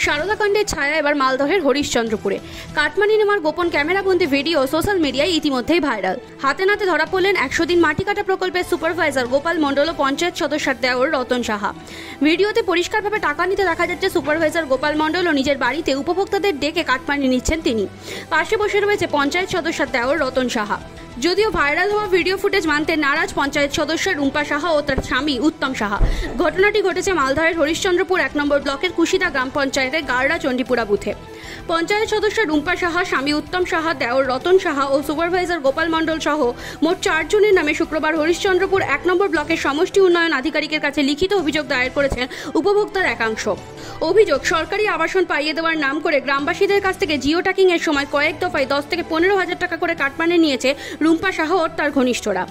সারদাকাণ্ডের ছায়া এবার মালদহের হরিশ্চন্দ্রপুরে। কাটমানি নেওয়ার গোপন ক্যামেরাবন্দি ভিডিও সোশ্যাল মিডিয়ায় ইতিমধ্যেই ভাইরাল। হাতে নাতে ধরা পড়লেন 100 দিন মাটি কাটা প্রকল্পের সুপারভাইজার গোপাল মণ্ডল ও পঞ্চায়েত সদস্যের দেওর রতন সাহা। ভিডিওতে পরিষ্কারভাবে টাকা নিতে দেখা যাচ্ছে সুপারভাইজার গোপাল মণ্ডল ও নিজের বাড়িতে উপভোক্তাদের ডেকে কাটমানি নিচ্ছেন তিনি। পাশে বসে রয়েছে পঞ্চায়েত সদস্যের দেওর রতন সাহা। যদিও ভাইরাল হওয়া ভিডিও ফুটেজ মানতে নারাজ পঞ্চায়েত সদস্য রুম্পা সাহা ও তার স্বামী উত্তম সাহা। ঘটনাটি ঘটেছে মালদহের হরিশ্চন্দ্রপুর 1 নম্বর ব্লকের কুশিদা গ্রাম পঞ্চায়েতের গারড়া চণ্ডীপুরা বুথে। পঞ্চায়েত সদস্য রুম্পা সাহা, স্বামী উত্তম সাহা, দেওর রতন সাহা ও সুপারভাইজার গোপাল মণ্ডল সহ মোট 4 জনের নামে শুক্রবার হরিশ্চন্দ্রপুর 1 নম্বর ব্লকের সমষ্টি উন্নয়ন আধিকারিকের কাছে লিখিত অভিযোগ দায়ের করেছেন উপভোক্তার একাংশ। অভিযোগ, সরকারি আবাসন পাইয়ে দেওয়ার নাম করে গ্রামবাসীদের কাছ থেকে জিও ট্যাকিং এর সময় কয়েক দফায় 10 থেকে 15,000 টাকা করে কাটমানি নিয়েছে রুম্পা সাহা ও তার ঘনিষ্ঠরা।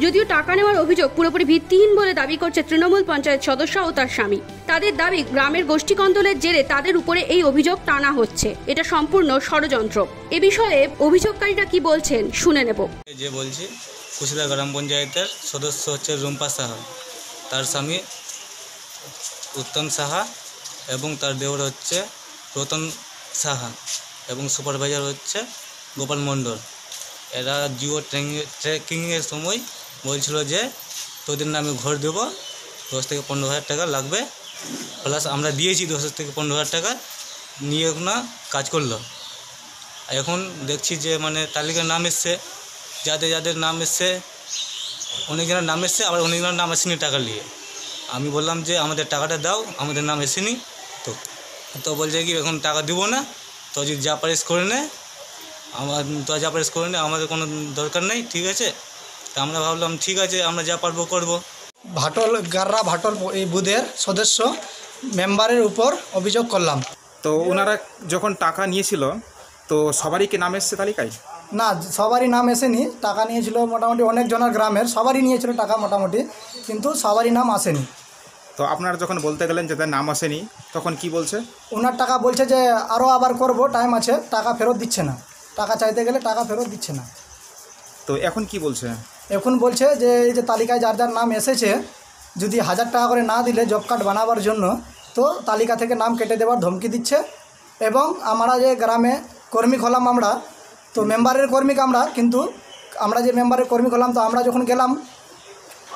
যদিও টাকা নেওয়ার অভিযোগ পুরোপুরি ভিত্তিহীন বলে দাবি করছে তৃণমূল পঞ্চায়েত সদস্য ও তার স্বামী। তাদের দাবি, গ্রামের গোষ্ঠীকন্দলের জেরে তাদের উপরে এই অভিযোগ টানা হচ্ছে। এটা সম্পূর্ণ ষড়যন্ত্র। এ বিষয়ে অভিযোগকারীরা কি বলছেন শুনে নেব। যে বলছি, কুশিদা গ্রাম পঞ্চায়েতের সদস্য হচ্ছে রুম্পা সাহা, তার স্বামী উত্তম সাহা এবং তার দেওর হচ্ছে রতন সাহা এবং সুপারভাইজার হচ্ছে গোপাল মণ্ডল। এরা জিও ট্রেকিংয়ের সময় বলছিল যে তোদের নামে ঘর দেবো, 10 থেকে 15,000 টাকা লাগবে, প্লাস আমরা দিয়েছি 10 থেকে 15,000 টাকা, নিয়ে না কাজ করলো। এখন দেখছি যে মানে তালিকার নাম এসছে, যাদের যাদের নাম এসছে, অনেকজনের নাম এসছে, আবার অনেকজনের নাম আসেনি টাকা নিয়ে। আমি বললাম যে আমাদের টাকাটা দাও, আমাদের নাম এসেনি। তো বলছে কি এখন টাকা দিব না, তো যদি যা পারিস করে নে, আমাদের কোনো দরকার নেই, ঠিক আছে। তা আমরা ভাবলাম ঠিক আছে, আমরা যা পারবো করব। গারড়া ভাটল এই বুথের সদস্য মেম্বারের উপর অভিযোগ করলাম। তো ওনারা যখন টাকা নিয়েছিল তো সবারই কি নাম এসছে তালিকায়? না, সবারই নাম এসেনি। টাকা নিয়েছিল মোটামুটি অনেক জনের গ্রামের, সবারই নিয়েছিল টাকা মোটামুটি, কিন্তু সবারই নাম আসেনি। তো আপনারা যখন বলতে গেলেন যে তার নাম আসেনি, তখন কি বলছে? ওনার টাকা বলছে যে আরও আবার করব, টাইম আছে, টাকা ফেরত দিচ্ছে না। টাকা চাইতে গেলে টাকা ফেরত দিচ্ছে না। তো এখন কি বলছে? এখন বলছে যে এই যে তালিকায় যার যার নাম এসেছে, যদি 1000 টাকা করে না দিলে জব কার্ড বানাবার জন্য, তো তালিকা থেকে নাম কেটে দেওয়ার ধমকি দিচ্ছে। এবং আমরা যে গ্রামে কর্মী হলাম, আমরা তো মেম্বারের কর্মী আমরা, কিন্তু আমরা যে মেম্বারের কর্মী হলাম, তো আমরা যখন গেলাম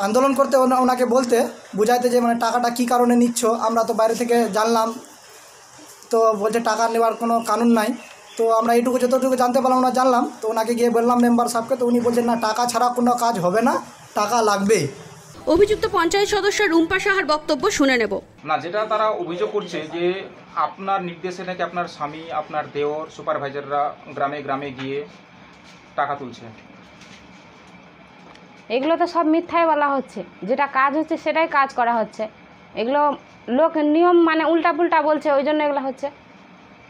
আন্দোলন করতে, ওনাকে বলতে বুঝাইতে যে মানে টাকাটা কী কারণে নিচ্ছ, আমরা তো বাইরে থেকে জানলাম। তো বলছে টাকা নেওয়ার কোনো কানুন নাই। তো আমরা এইটুকু যতটুকু জানতে পারলাম না, জানলাম। তো ওনাকে গিয়ে বললাম মেম্বার সাহেবকে, তো উনি বলছেন না, টাকা ছাড়া কোনো কাজ হবে না, টাকা লাগবে। অভিযুক্ত পঞ্চায়েত সদস্য রুম্পা সাহার বক্তব্য শুনে নেব। না, যেটা তারা অভিযোগ করছে যে আপনার নির্দেশে নাকি আপনার স্বামী, আপনার দেওর, সুপারভাইজাররা গ্রামে গ্রামে গিয়ে টাকা তুলছে। এগুলো তো সব মিথ্যাই বলা হচ্ছে। যেটা কাজ হচ্ছে সেটাই কাজ করা হচ্ছে। এগুলো লোক নিয়ম মানে উল্টা পুল্টা বলছে, ওই জন্য এগুলো হচ্ছে।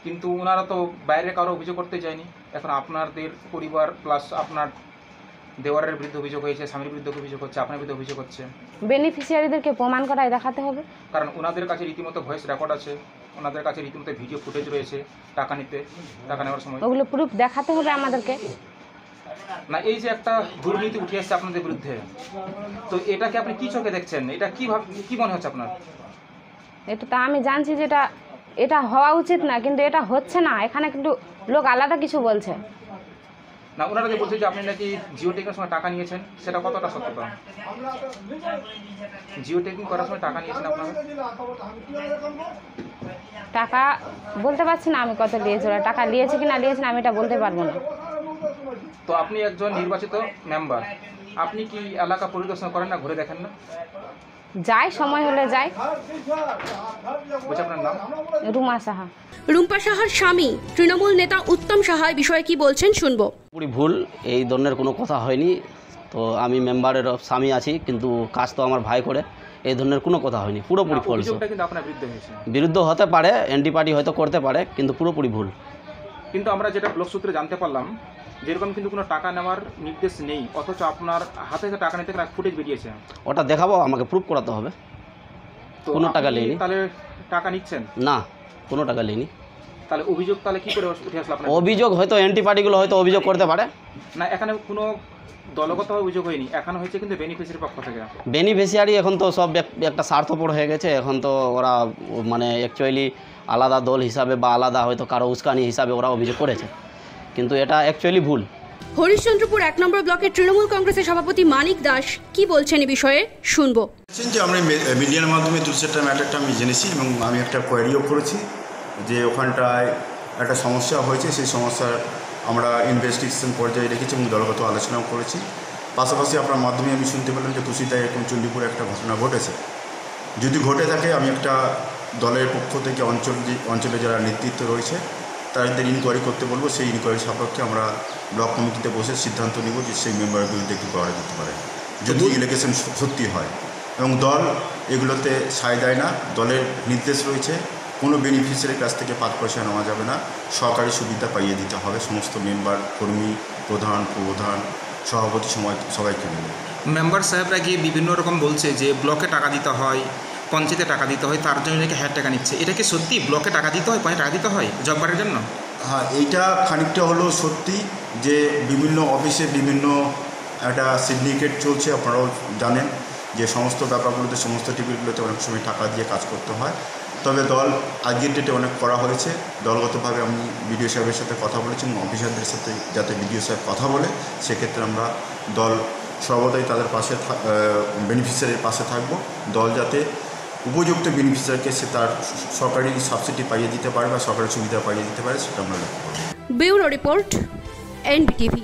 কিন্তু ওনারা তো বাইরে কারো অভিযোগ করতে যায়নি। এখন আপনাদের পরিবার প্লাস আপনার দেওয়ারের বিরুদ্ধে অভিযোগ হয়েছে, স্বামীর বিরুদ্ধে অভিযোগ হচ্ছে, আপনার বিরুদ্ধে অভিযোগ হচ্ছে। বেনিফিশিয়ারিদেরকে প্রমাণ করায় দেখাতে হবে। কারণ ওনাদের কাছে রীতিমতো ভয়েস রেকর্ড আছে, ওনাদের কাছে রীতিমতো ভিডিও ফুটেজ রয়েছে টাকা নেওয়ার সময়। ওগুলো প্রুফ দেখাতে হবে আমাদেরকে। না, এই যে একটা দুর্নীতি উঠে আসছে আপনাদের বিরুদ্ধে, তো এটাকে আপনি কি চোখে দেখছেন? এটা কি মনে হচ্ছে আপনার? এটা তো আমি জানছি যে এটা হওয়া উচিত না, কিন্তু এটা হচ্ছে না। এখানে কিন্তু লোক আলাদা কিছু বলছে না। ওনারা যে বলছে যে আপনি নাকি জিও টেকিংয়ের সময় টাকা নিয়েছেন, সেটা কতটা সত্যতা? জিও টেকিং করার সময় টাকা নিয়েছেন আপনারা? টাকা বলতে পারছি না আমি কত নিয়েছি, ওরা টাকা নিয়েছে কি না নিয়েছে না আমি এটা বলতে পারবো না। তো আপনি একজন নির্বাচিত মেম্বার, আপনি কি এলাকা পরিদর্শন করেন না, ঘুরে দেখেন না? যাই, সময় হলে যাই। আপনার নাম? রুমা সাহা। রুম্পা সাহার স্বামী তৃণমূল নেতা উত্তম সাহা বিষয়ে কি বলছেন শুনবো। পুরো ভুল, এই ধরনের কোনো কথা হয়নি। তো আমি মেম্বারের স্বামী আছি, কিন্তু কাজ তো আমার ভাই করে, এই ধরনের কোনো কথা হয়নি। পুরোপুরি ফলস। বিরুদ্ধ হতে পারে, এন্টি পার্টি হয়তো করতে পারে, কিন্তু পুরোপুরি ভুল। কিন্তু আমরা যেটা ব্লক সূত্রে জানতে পারলাম, যেরকম কিন্তু কোনো টাকা নেওয়ার নির্দেশ নেই, অথচ আপনার হাতে টাকা নিতে ফুটেজ বেরিয়েছে। ওটা দেখাবো, আমাকে প্রুফ করাতে হবে। কোনো টাকা নেইনি। তাহলে টাকা নিচ্ছেন না? কোনো টাকা নেইনি। তাহলে অভিযোগ তাহলে কি করে উঠে আসলো আপনার? অভিযোগ হয়তো এন্টি পার্টিগুলো হয়তো অভিযোগ করতে পারে না, এখানে কোনো দলগতভাবে অভিযোগ হয়নি, এখন হয়েছে কিন্তু বেনিফিশিয়ারির পক্ষ থেকে। বেনিফিশিয়ারি এখন তো সব একটা স্বার্থপর হয়ে গেছে। এখন তো ওরা মানে অ্যাকচুয়ালি আলাদা দল হিসাবে বা আলাদা হয়তো কারো উস্কানি হিসাবে ওরা অভিযোগ করেছে, কিন্তু এটা অ্যাকচুয়ালি ভুল। হরিশ্চন্দ্রপুর 1 নম্বর ব্লকের তৃণমূল কংগ্রেসের সভাপতি মানিক দাস কি বলছেন এই বিষয়ে শুনবো। যে আমরা মিডিয়ার মাধ্যমে দুর্চেটা ম্যাটারটা আমি জেনেছি এবং আমি একটা কোয়ারিও করেছি যে ওখানটায় একটা সমস্যা হয়েছে, সেই সমস্যার আমরা ইনভেস্টিগেশন পর্যায়ে রেখেছি এবং দলগত আলোচনাও করেছি। পাশাপাশি আপনার মাধ্যমে আমি শুনতে পেলাম যে তুষিতায় এরকম চণ্ডীপুরে একটা ঘটনা ঘটেছে। যদি ঘটে থাকে আমি একটা দলের পক্ষ থেকে অঞ্চলে যারা নেতৃত্ব রয়েছে তাদের ইনকোয়ারি করতে বলবো। সেই ইনকোয়ারি সাপেক্ষে আমরা ব্লক কমিটিতে বসে সিদ্ধান্ত নিব যে সেই মেম্বারের বিরুদ্ধে কী করা যেতে পারে যদি ইলেকশন সত্যি হয়। এবং দল এগুলোতে সায় দেয় না, দলের নির্দেশ রয়েছে কোনো বেনিফিশিয়ারির কাছ থেকে 5 পয়সা নেওয়া যাবে না, সরকারি সুবিধা পাইয়ে দিতে হবে সমস্ত মেম্বার, কর্মী, প্রধান, প্রধান, সভাপতি সবাইকে মিলে। মেম্বার সাহেবরা গিয়ে বিভিন্ন রকম বলছে যে ব্লকে টাকা দিতে হয়, পঞ্চায়েতে টাকা দিতে হয়, তার জন্য নাকি 1000 টাকা নিচ্ছে। এটা কি সত্যি ব্লকে টাকা দিতে হয়, টাকা দিতে হয় জব কার্ডের জন্য? হ্যাঁ, এইটা খানিকটা হলো সত্যি যে বিভিন্ন অফিসে বিভিন্ন একটা সিন্ডিকেট চলছে। আপনারাও জানেন যে সমস্ত ব্যাপারগুলোতে, সমস্ত টিভিগুলোতে অনেক সময় টাকা দিয়ে কাজ করতে হয়। তবে দল আজকের ডেটে অনেক করা হয়েছে। দলগতভাবে আমি বিডিও সাহেবের সাথে কথা বলেছি এবং অফিসারদের সাথে যাতে বিডিও সাহেব কথা বলে, সেক্ষেত্রে আমরা দল সর্বদাই তাদের পাশে বেনিফিশিয়ারির পাশে থাকব। দল যাতে উপযুক্ত বেনিফিশিয়ারিকে সে তার সরকারি সাবসিডি পাইয়ে দিতে পারে বা সরকারি সুবিধা পাইয়ে দিতে পারে, সেটা আমরা লক্ষ্য করব। Bureau report, NBTV।